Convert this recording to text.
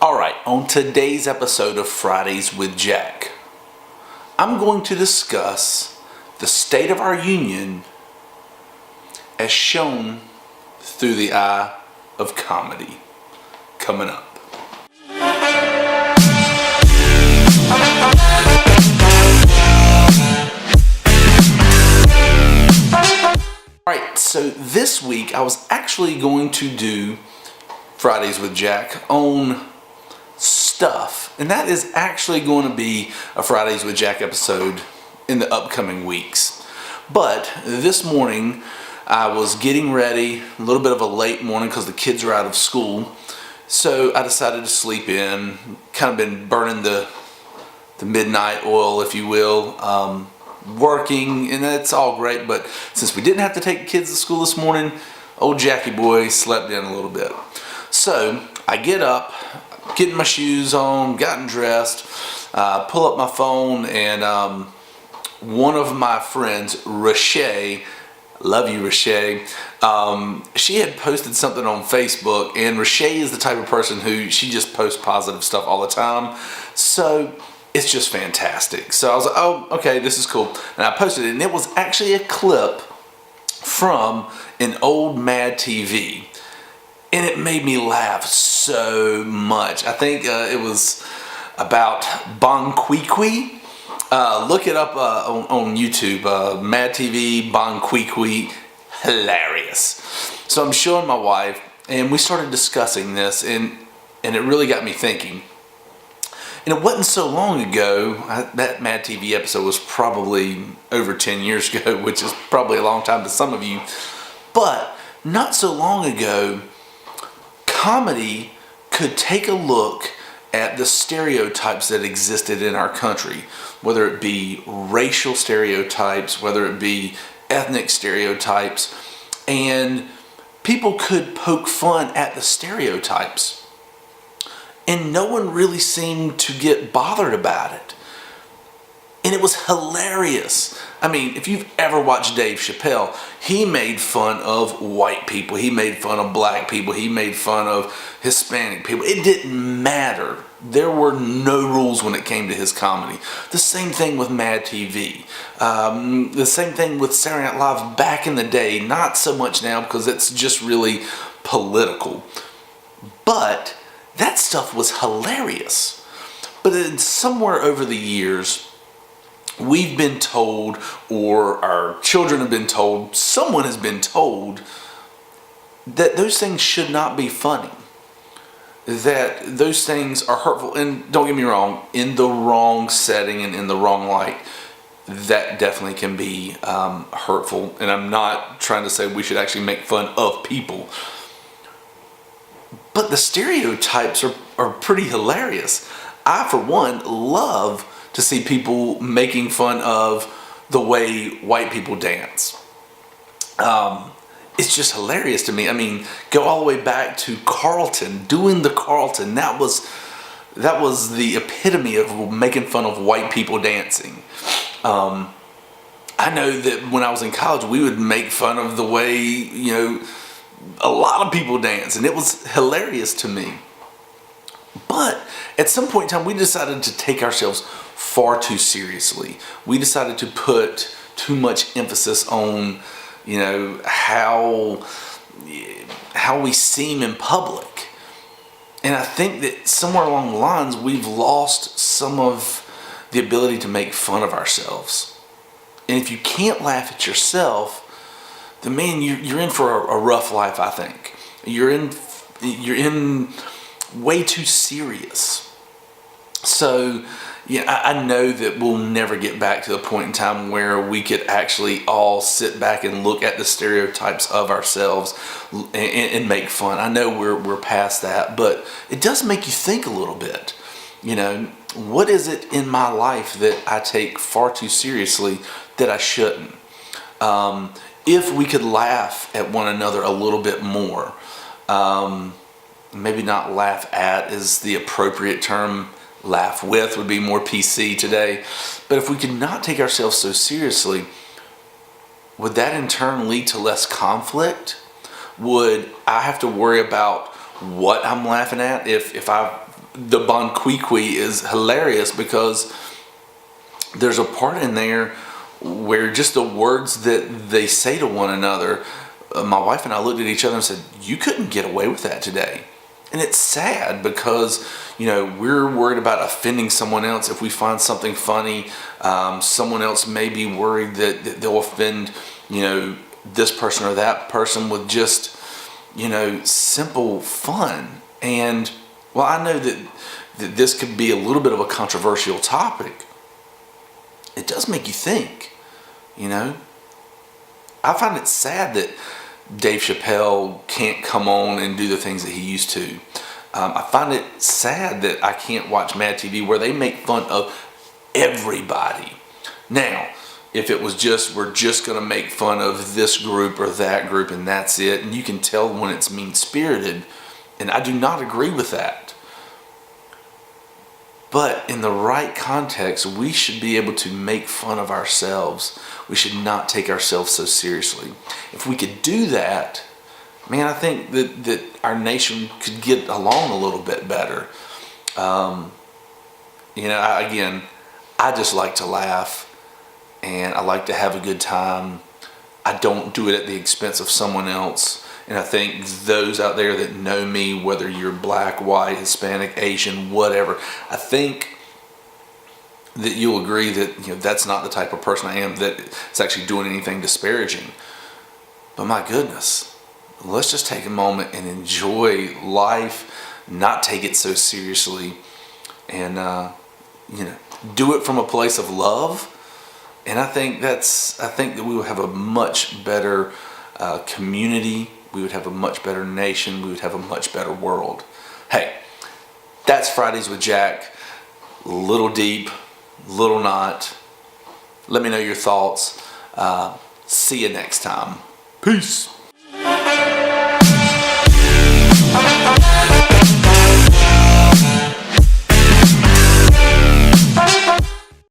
Alright, on today's episode of Fridays with Jack, I'm going to discuss the state of our union as shown through the eye of comedy. Coming up. Alright, so this week I was actually going to do Fridays with Jack on stuff, and that is actually going to be a Fridays with Jack episode in the upcoming weeks. But this morning I was getting ready, a little bit of a late morning because the kids are out of school, so I decided to sleep in. Kind of been burning the midnight oil, if you will, working, and that's all great, but since we didn't have to take the kids to school this morning, old Jackie boy slept in a little bit. So I get up, getting my shoes on, gotten dressed, pull up my phone, and one of my friends, Rashay, love you Rashay, she had posted something on Facebook, and Rashay is the type of person who she just posts positive stuff all the time, so it's just fantastic. So I was like, oh, okay, this is cool, and I posted it, and it was actually a clip from an old Mad TV. And it made me laugh so much. I think it was about Bonquiqui. Look it up on YouTube. Mad TV, Bonquiqui. Hilarious. So I'm showing my wife, and we started discussing this, and it really got me thinking. And it wasn't so long ago, that Mad TV episode was probably over 10 years ago, which is probably a long time to some of you. But not so long ago, comedy could take a look at the stereotypes that existed in our country, whether it be racial stereotypes, whether it be ethnic stereotypes, and people could poke fun at the stereotypes. And no one really seemed to get bothered about it. And it was hilarious. I mean, if you've ever watched Dave Chappelle, he made fun of white people, he made fun of black people, he made fun of Hispanic people. It didn't matter. There were no rules when it came to his comedy. The same thing with Mad TV. The same thing with Saturday Night Live back in the day. Not so much now because it's just really political. But that stuff was hilarious. But then somewhere over the years, we've been told, or our children have been told, someone has been told, that those things should not be funny. That those things are hurtful. And don't get me wrong, in the wrong setting and in the wrong light, that definitely can be hurtful. And I'm not trying to say we should actually make fun of people. But the stereotypes are pretty hilarious. I, for one, love to see people making fun of the way white people dance. It's just hilarious to me. I mean, go all the way back to Carlton, doing the Carlton. That was the epitome of making fun of white people dancing. I know that when I was in college, we would make fun of the way, a lot of people dance, and it was hilarious to me. But at some point in time, we decided to take ourselves far too seriously. We decided to put too much emphasis on, how we seem in public. And I think that somewhere along the lines, we've lost some of the ability to make fun of ourselves. And if you can't laugh at yourself, then man, you're in for a rough life, I think. You're in way too serious. So, yeah, I know that we'll never get back to the point in time where we could actually all sit back and look at the stereotypes of ourselves and make fun. I know we're past that, but it does make you think a little bit. What is it in my life that I take far too seriously that I shouldn't? If we could laugh at one another a little bit more, maybe not laugh at is the appropriate term. Laugh with would be more PC today. But if we could not take ourselves so seriously, would that in turn lead to less conflict? Would I have to worry about what I'm laughing at if I the Bonquiqui is hilarious because there's a part in there where just the words that they say to one another, my wife and I looked at each other and said, you couldn't get away with that today. And it's sad because, we're worried about offending someone else. If we find something funny, someone else may be worried that they'll offend, this person or that person with just, simple fun. And, well, I know that this could be a little bit of a controversial topic. It does make you think, I find it sad that Dave Chappelle can't come on and do the things that he used to. I find it sad that I can't watch Mad TV where they make fun of everybody. Now, if it was we're just going to make fun of this group or that group and that's it, and you can tell when it's mean-spirited, and I do not agree with that. But in the right context, we should be able to make fun of ourselves. We should not take ourselves so seriously. If we could do that, man, I think that our nation could get along a little bit better. I just like to laugh, and I like to have a good time. I don't do it at the expense of someone else. And I think those out there that know me, whether you're black, white, Hispanic, Asian, whatever, I think that you'll agree that that's not the type of person I am that is actually doing anything disparaging. But my goodness, let's just take a moment and enjoy life, not take it so seriously, and do it from a place of love. And I think that we will have a much better community. We would have a much better nation. We would have a much better world. Hey, that's Fridays with Jack. Little deep, little not. Let me know your thoughts. See you next time. Peace.